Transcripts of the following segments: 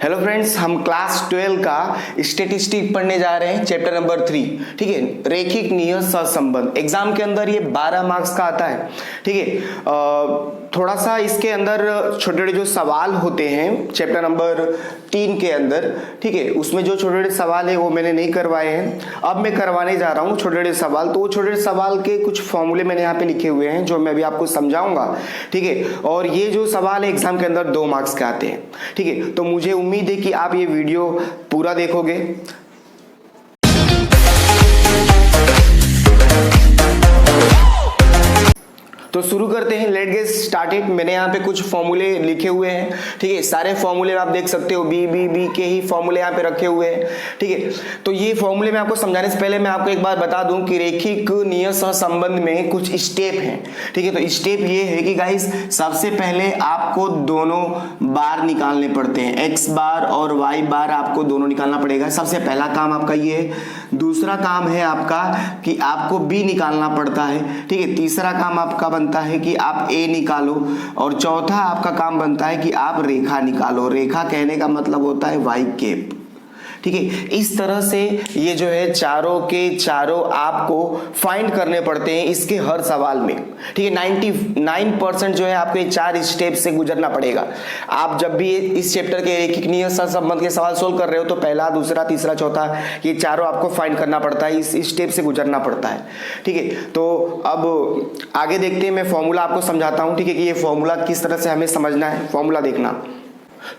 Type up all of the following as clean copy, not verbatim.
Hello friends, हम class 12 का statistic पढ़ने जा रहे हैं, चैप्टर नंबर 3। ठीक है, रेखिक नियत सहसंबंध। एग्जाम के अंदर ये 12 मार्क्स का आता है। ठीक है, थोड़ा सा इसके अंदर छोटे छोटे जो सवाल होते हैं चैप्टर नंबर 3 के अंदर, ठीक है, उसमें जो छोटे छोटे सवाल है वो मैंने नहीं करवाए हैं, अब मैं करवाने जा रहा हूँ छोटे छोटे सवाल। तो वो छोटे छोटे सवाल के कुछ फॉर्मूले मैंने यहाँ पे लिखे हुए हैं जो मैं अभी आपको समझाऊंगा। ठीक है, और ये जो सवाल है एग्जाम के अंदर 2 मार्क्स के आते हैं। ठीक है, तो मुझे उम्मीद है कि आप ये वीडियो पूरा देखोगे। तो शुरू करते हैं, लेट गेट स्टार्टेड। मैंने यहाँ पे कुछ फॉर्मूले लिखे हुए हैं। ठीक है, सारे फॉर्मूले आप देख सकते हो, बी के ही फॉर्मूले यहाँ पे रखे हुए हैं। ठीक है, तो ये फॉर्मूले मैं आपको समझाने से पहले मैं आपको एक बार बता दूं कि रेखिक नियत सहसंबंध में कुछ स्टेप हैं। ठीक है, तो स्टेप ये है कि गाइस सबसे पहले आपको दोनों बार निकालने पड़ते हैं, एक्स बार और वाई बार आपको दोनों निकालना पड़ेगा। सबसे पहला काम आपका ये है। दूसरा काम है आपका कि आपको बी निकालना पड़ता है। ठीक है, तीसरा काम आपका बनता है कि आप ए निकालो, और चौथा आपका काम बनता है कि आप रेखा निकालो। रेखा कहने का मतलब होता है वाई कैप। ठीक है, इस तरह से ये जो है चारों के चारों आपको फाइंड करने पड़ते हैं इसके हर सवाल में। ठीक है, 99% जो है आपको ये 4 स्टेप से गुजरना पड़ेगा। आप जब भी इस चैप्टर के रेखिक नियत सहसंबंध के सवाल सोल्व कर रहे हो तो पहला, दूसरा, तीसरा, चौथा, ये चारों आपको फाइंड करना पड़ता है, इस स्टेप से गुजरना पड़ता है। ठीक है, तो अब आगे देखते हैं, मैं फॉर्मूला आपको समझाता हूं। ठीक है, कि ये फॉर्मूला किस तरह से हमें समझना है। फॉर्मूला देखना,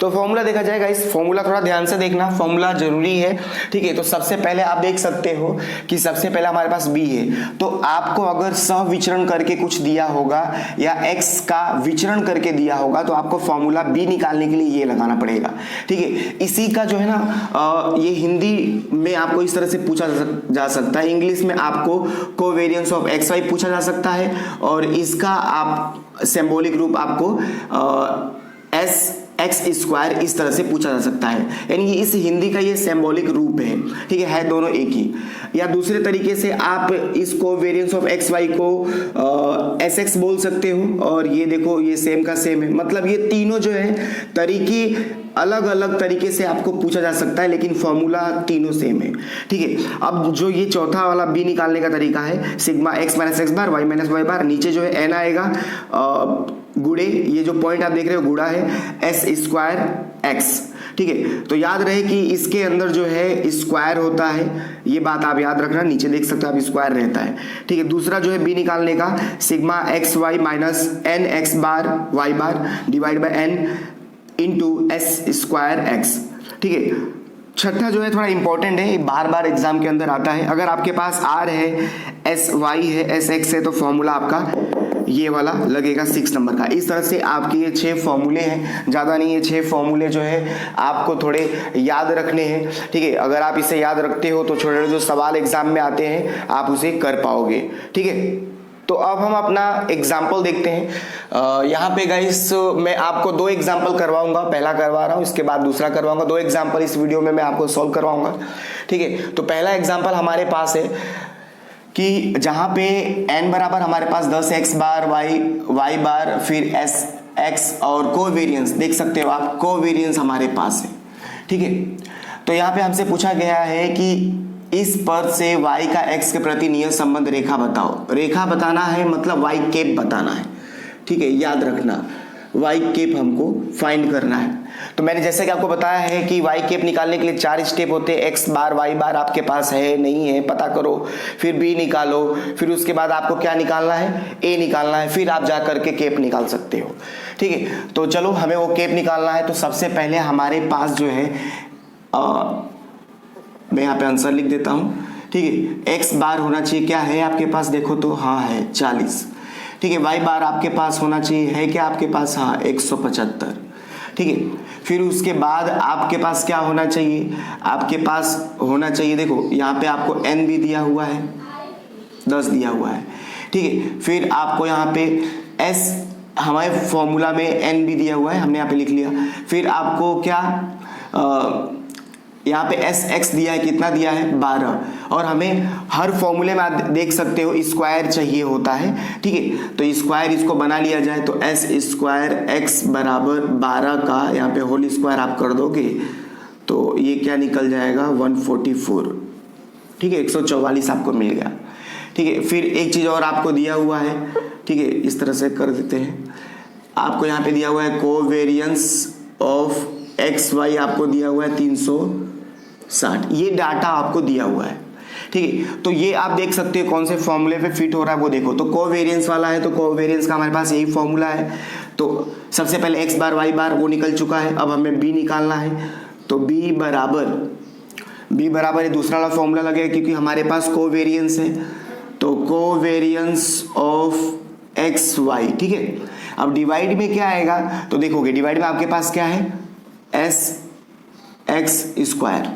तो फॉर्मूला देखा जाएगा, इस फॉर्मूला थोड़ा ध्यान से देखना, फॉर्मूला जरूरी है। ठीक है, तो सबसे पहले आप देख सकते हो कि सबसे पहले हमारे पास बी है। तो आपको अगर सहविचरण करके कुछ दिया होगा या एक्स का विचरण करके दिया होगा तो आपको फॉर्मूला बी निकालने के लिए ये लगाना पड़ेगा। ठीक है, इसी का जो है ना ये हिंदी में आपको इस तरह से पूछा जा सकता है, इंग्लिश में आपको कोवेरियंस ऑफ एक्स वाई पूछा जा सकता है, और इसका आप सिंबॉलिक रूप आपको एस एक्स स्क्वायर इस तरह से पूछा जा सकता है। यानी इस हिंदी का ये सिंबॉलिक रूप है। ठीक है दोनों एक ही। या दूसरे तरीके से आप इसको वेरिएंस ऑफ एक्स वाई को एस एक्स बोल सकते हो, और ये देखो ये सेम का सेम है। मतलब ये तीनों जो है तरीके अलग अलग तरीके से आपको पूछा जा सकता है, लेकिन फॉर्मूला तीनों सेम है। ठीक है, अब जो ये चौथा वाला बी निकालने का तरीका है, sigma x minus x bar Y minus Y बार, नीचे जो है एन आएगा गुड़े, ये जो पॉइंट आप देख रहे हो गुड़ा है एस स्क्वायर एक्स। ठीक है, तो याद रहे कि इसके अंदर जो है स्क्वायर होता है, ये बात आप याद रखना, नीचे देख सकते हो आप स्क्वायर रहता है। ठीक है, दूसरा जो है बी निकालने का, sigma x y minus n x bar y bar divide by n into s square x. ठीक है, छठा जो है थोड़ा इंपॉर्टेंट है, बार बार एग्जाम के अंदर आता है। अगर आपके पास आर है, एस वाई है, एस एक्स है, तो फॉर्मूला आपका ये वाला लगेगा 6 नंबर का। इस तरह से आपके ये 6 फॉर्मूले हैं, ज़्यादा नहीं है, 6 फॉर्मूले जो है आपको थोड़े याद रखने हैं। ठीक है, अगर आप इसे याद रखते हो तो छोटे जो सवाल एग्जाम में आते हैं आप उसे कर पाओगे। ठीक है, तो अब हम अपना एग्जाम्पल देखते हैं। यहाँ पे गाइस मैं आपको 2 एग्जाम्पल करवाऊंगा, पहला करवा रहा हूँ, इसके बाद दूसरा करवाऊंगा। 2 एग्जाम्पल इस वीडियो में मैं आपको सॉल्व करवाऊंगा। ठीक है, तो पहला एग्जाम्पल हमारे पास है कि जहाँ पे n बराबर हमारे पास 10 एक्स बार वाई बार फिर एस एक्स और कोवेरियंस देख सकते हो आप, कोवेरियंस हमारे पास है। ठीक है, तो यहाँ पे हमसे पूछा गया है कि इस पद से y का x के प्रति नियत संबंध रेखा बताओ। रेखा बताना है मतलब y कैप बताना है। ठीक है, याद रखना y कैप हमको फाइंड करना है। तो मैंने जैसे कि आपको बताया है कि y कैप निकालने के लिए 4 स्टेप होते हैं। x बार y बार आपके पास है नहीं है पता करो, फिर b निकालो, फिर उसके बाद आपको क्या निकालना है, a निकालना है, फिर आप जा करके कैप निकाल सकते हो। ठीक है, तो चलो हमें वो कैप निकालना है। तो सबसे पहले हमारे पास जो है मैं यहाँ पे आंसर लिख देता हूँ। ठीक है, x बार होना चाहिए, क्या है आपके पास देखो तो, हाँ है 40। ठीक है, y बार आपके पास होना चाहिए, है क्या आपके पास, हाँ 175। ठीक है, फिर उसके बाद आपके पास क्या होना चाहिए, आपके पास होना चाहिए, देखो यहाँ पे आपको n भी दिया हुआ है, 10 दिया हुआ है। ठीक है, फिर आपको यहाँ पे s हमारे फॉर्मूला में n भी दिया हुआ है, हमने यहाँ पे लिख लिया। फिर आपको क्या यहाँ पे एस एक्स दिया है, कितना दिया है 12, और हमें हर फॉर्मूले में आप देख सकते हो स्क्वायर चाहिए होता है, ठीक है। तो स्क्वायर इसको बना लिया जाए तो एस स्क्वायर एक्स बराबर 12 का यहाँ पे होल स्क्वायर आप कर दोगे तो ये क्या निकल जाएगा 144, ठीक है, 144 आपको मिल गया, ठीक है। फिर एक चीज़ और आपको दिया हुआ है, ठीक है, इस तरह से कर देते हैं। आपको यहाँ पे दिया हुआ है कोवेरियंस ऑफ एक्स वाई, आपको दिया हुआ है 360, ये डाटा आपको दिया हुआ है, ठीक है। तो ये आप देख सकते हो कौन से फॉर्मूले पे फिट हो रहा है वो देखो। तो कोवेरियंस वाला है तो कोवेरियंस का हमारे पास यही फॉर्मूला है। तो सबसे पहले एक्स बार वाई बार वो निकल चुका है, अब हमें बी निकालना है। तो बी बराबर ये दूसरा वाला फॉर्मूला लगेगा क्योंकि हमारे पास कोवेरियंस है, तो कोवेरियंस ऑफ एक्स वाई, ठीक है। अब डिवाइड में क्या आएगा तो देखोगे डिवाइड में आपके पास क्या है एस एक्स स्क्वायर,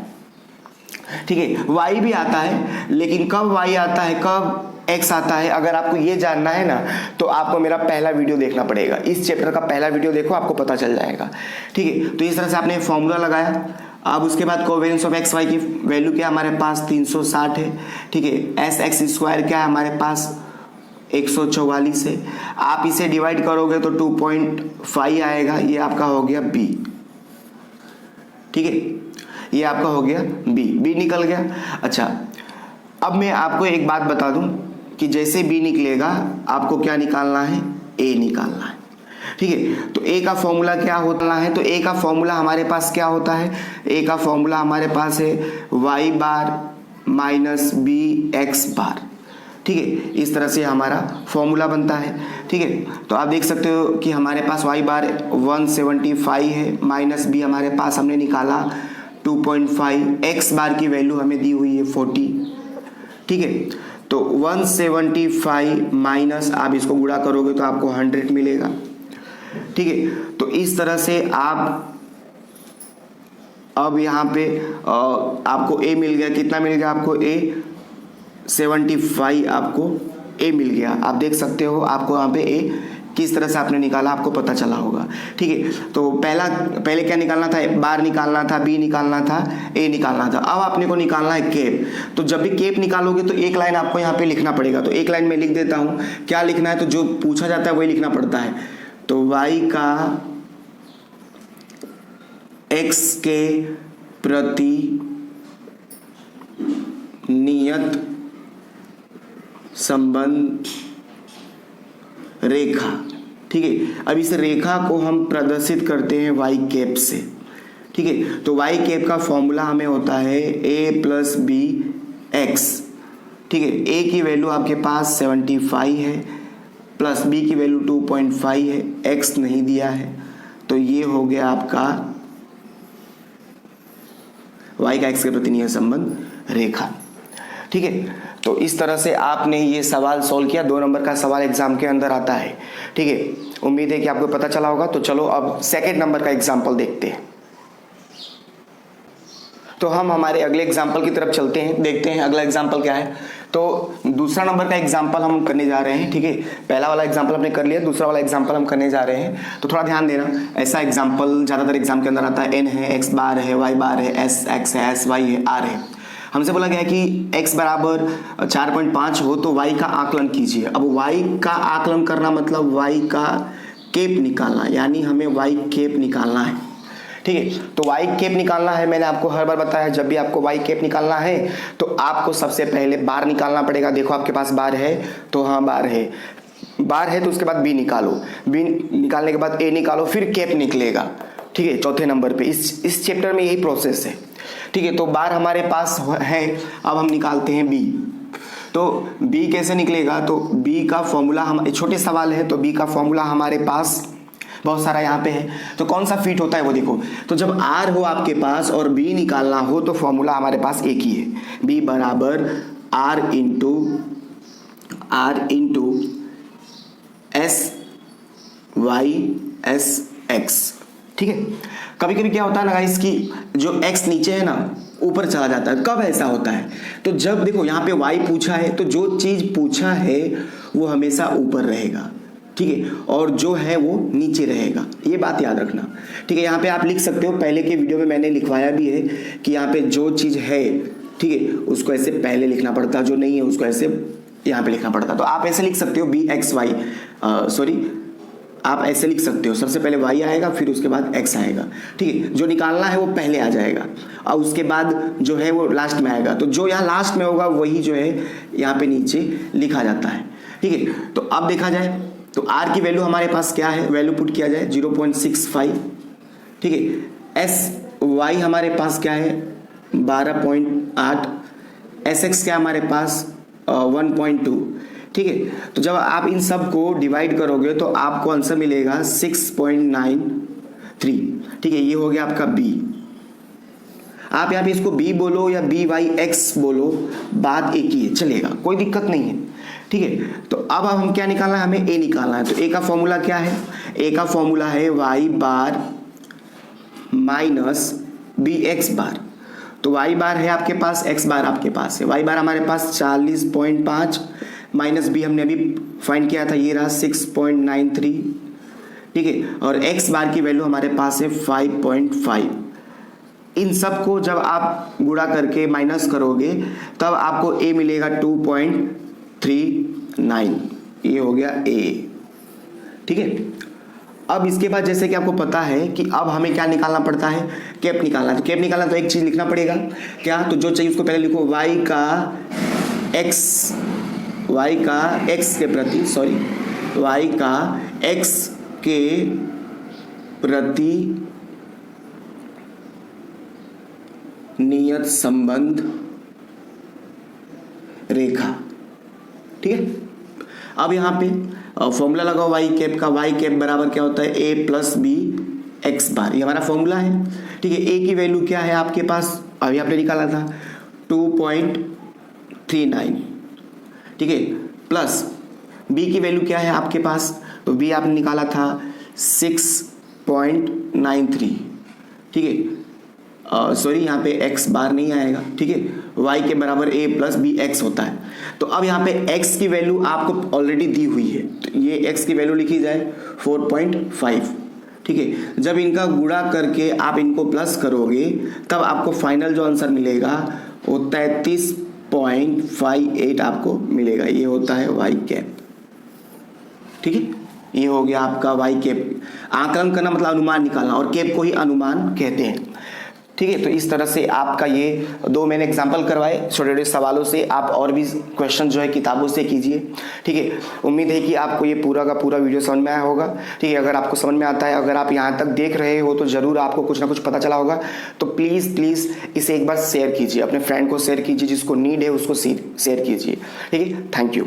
ठीक है। वाई भी आता है लेकिन कब वाई आता है कब एक्स आता है, अगर आपको ये जानना है ना तो आपको मेरा पहला वीडियो देखना पड़ेगा, इस चैप्टर का पहला वीडियो देखो, आपको पता चल जाएगा, ठीक है। तो इस तरह से आपने फॉर्मूला लगाया। अब उसके बाद कोवेरियंस ऑफ एक्स वाई की वैल्यू क्या हमारे पास 360 है, ठीक है। एस एक्स स्क्वायर क्या है हमारे पास 144 है। आप इसे डिवाइड करोगे तो 2.5 आएगा, ये आपका हो गया बी, ठीक है, ये आपका हो गया बी निकल गया। अच्छा, अब मैं आपको एक बात बता दूं कि जैसे बी निकलेगा आपको क्या निकालना है ए निकालना है, ठीक है। तो ए का फॉर्मूला क्या होता है, तो ए का फॉर्मूला हमारे पास क्या होता है, ए का फॉर्मूला हमारे पास है वाई बार माइनस बी एक्स बार, ठीक है। इस तरह से हमारा फॉर्मूला बनता है, ठीक है। तो आप देख सकते हो कि हमारे पास वाई बार 175 है, माइनस बी हमारे पास हमने निकाला 2.5, एक्स बार की वैल्यू हमें दी हुई है 40, ठीक है। तो 175 माइनस आप इसको गुणा करोगे तो आपको 100 मिलेगा, ठीक है। तो इस तरह से आप अब यहाँ पे आपको ए मिल गया, कितना मिल गया आपको ए 75 आपको ए मिल गया। आप देख सकते हो आपको यहाँ पे ए किस तरह से आपने निकाला आपको पता चला होगा, ठीक है। तो पहले क्या निकालना था, बार निकालना था, बी निकालना था, ए निकालना था। अब आपने को निकालना है केप। तो जब भी केप निकालोगे तो एक लाइन आपको यहाँ पे लिखना पड़ेगा। तो एक लाइन में लिख देता हूँ, क्या लिखना है तो जो पूछा जाता है वही लिखना पड़ता है। तो y का x के प्रति नियत संबंध रेखा, ठीक है। अब इस रेखा को हम प्रदर्शित करते हैं y कैप से, ठीक है। तो y कैप का फॉर्मूला हमें होता है a प्लस बी एक्स, ठीक है। a की वैल्यू आपके पास 75 है, प्लस b की वैल्यू 2.5 है, x नहीं दिया है, तो ये हो गया आपका y का x के प्रति नियत संबंध रेखा, ठीक है। तो इस तरह से आपने ये सवाल सॉल्व किया। 2 नंबर का सवाल एग्जाम के अंदर आता है, ठीक है। उम्मीद है कि आपको पता चला होगा। तो चलो अब सेकंड नंबर का एग्जाम्पल देखते हैं। तो हम हमारे अगले एग्जाम्पल की तरफ चलते हैं, देखते हैं अगला एग्जाम्पल क्या है। तो दूसरा नंबर का एग्जाम्पल हम करने जा रहे हैं, ठीक है। पहला वाला एग्जाम्पल हमने कर लिया, दूसरा वाला एग्जाम्पल हम करने जा रहे हैं। तो थोड़ा ध्यान देना, ऐसा एग्जाम्पल ज़्यादातर एग्जाम के अंदर आता है। एन है, एक्स बार है, वाई बार है, एस एक्स है, एस वाई है, आर है। हमसे बोला गया कि x बराबर 4.5 हो तो y का आकलन कीजिए। अब y का आकलन करना मतलब y का केप निकालना, यानी हमें y केप निकालना है, ठीक है। तो y केप निकालना है, मैंने आपको हर बार बताया जब भी आपको y केप निकालना है तो आपको सबसे पहले बार निकालना पड़ेगा। देखो आपके पास बार है तो हाँ बार है तो उसके बाद b निकालो, b निकालने के बाद a निकालो, फिर केप निकलेगा, ठीक है। चौथे नंबर पे इस चैप्टर में यही प्रोसेस है, ठीक है। तो बार हमारे पास है, अब हम निकालते हैं b। तो b कैसे निकलेगा, तो b का फॉर्मूला हम छोटे सवाल है तो b का फॉर्मूला हमारे पास बहुत सारा यहाँ पे है। तो कौन सा फिट होता है वो देखो। तो जब r हो आपके पास और b निकालना हो तो फॉर्मूला हमारे पास एक ही है, b बराबर r into s y s x, ठीक है। कभी कभी क्या होता है ना गाइस कि जो x नीचे है ना ऊपर चला जाता है। कब ऐसा होता है, तो जब देखो यहाँ पे y पूछा है तो जो चीज पूछा है वो हमेशा ऊपर रहेगा, ठीक है, और जो है वो नीचे रहेगा, ये बात याद रखना। ठीक है, यहाँ पे आप लिख सकते हो, पहले के वीडियो में मैंने लिखवाया भी है कि यहाँ पे जो चीज़ है, ठीक है, उसको ऐसे पहले लिखना पड़ता, जो नहीं है उसको ऐसे यहाँ पे लिखना पड़ता। तो आप ऐसे लिख सकते हो बी एक्स वाई, सॉरी आप ऐसे लिख सकते हो, सबसे पहले y आएगा फिर उसके बाद x आएगा। ठीक है, जो निकालना है वो पहले आ जाएगा और उसके बाद जो है वो लास्ट में आएगा। तो जो यहाँ लास्ट में होगा वही जो है यहाँ पे नीचे लिखा जाता है। ठीक है, तो अब देखा जाए तो r की वैल्यू हमारे पास क्या है, वैल्यू पुट किया जाए 0.65। ठीक है, sy हमारे पास क्या है 12.8, sx क्या हमारे पास 1.2। ठीक है, तो जब आप इन सब को डिवाइड करोगे तो आपको आंसर मिलेगा 6.93। ठीक है, ये हो गया आपका b। आप यहाँ पे इसको b बोलो या by(x) बोलो, बात एक ही है, चलेगा, कोई दिक्कत नहीं है। ठीक है, तो अब हम क्या निकालना है, हमें a निकालना है। तो a का फॉर्मूला क्या है, a का फॉर्मूला है y बार माइनस bx बार। तो y बार है आपके पास, x बार आपके पास है। y बार हमारे पास 40.5 माइनस बी हमने अभी फाइंड किया था, ये रहा 6.93। ठीक है, और x बार की वैल्यू हमारे पास है 5.5। इन सब को जब आप गुणा करके माइनस करोगे तब आपको a मिलेगा 2.39, ये हो गया a। ठीक है, अब इसके बाद जैसे कि आपको पता है कि अब हमें क्या निकालना पड़ता है, कैप निकालना। तो कैप निकालना तो एक चीज लिखना पड़ेगा, क्या, तो जो चाहिए उसको पहले लिखो, y का x के प्रति, सॉरी y का x के प्रति नियत संबंध रेखा। ठीक है, अब यहाँ पे फॉर्मूला लगाओ y कैप का, y कैप बराबर क्या होता है a प्लस बी एक्स बार, ये हमारा फॉर्मूला है। ठीक है, a की वैल्यू क्या है आपके पास, अभी आपने निकाला था 2.39। ठीक है, प्लस b की वैल्यू क्या है आपके पास, तो b आपने निकाला था 6.93। ठीक है, सॉरी यहाँ पे x बार नहीं आएगा। ठीक है, y के बराबर a प्लस बी एक्स होता है। तो अब यहाँ पे x की वैल्यू आपको ऑलरेडी दी हुई है, तो ये x की वैल्यू लिखी जाए 4.5। ठीक है, जब इनका गुणा करके आप इनको प्लस करोगे तब आपको फाइनल जो आंसर मिलेगा वो 33.58 आपको मिलेगा, ये होता है y कैप। ठीक है, ये हो गया आपका y कैप। आकलन करना मतलब अनुमान निकालना, और कैप को ही अनुमान कहते हैं। ठीक है, तो इस तरह से आपका ये दो मैंने एग्जांपल करवाए छोटे छोटे सवालों से, आप और भी क्वेश्चन जो है किताबों से कीजिए। ठीक है, उम्मीद है कि आपको ये पूरा का पूरा वीडियो समझ में आया होगा। ठीक है, अगर आपको समझ में आता है, अगर आप यहाँ तक देख रहे हो तो ज़रूर आपको कुछ ना कुछ पता चला होगा। तो प्लीज़ इसे एक बार शेयर कीजिए, अपने फ्रेंड को शेयर कीजिए, जिसको नीड है उसको शेयर कीजिए। ठीक है, थैंक यू।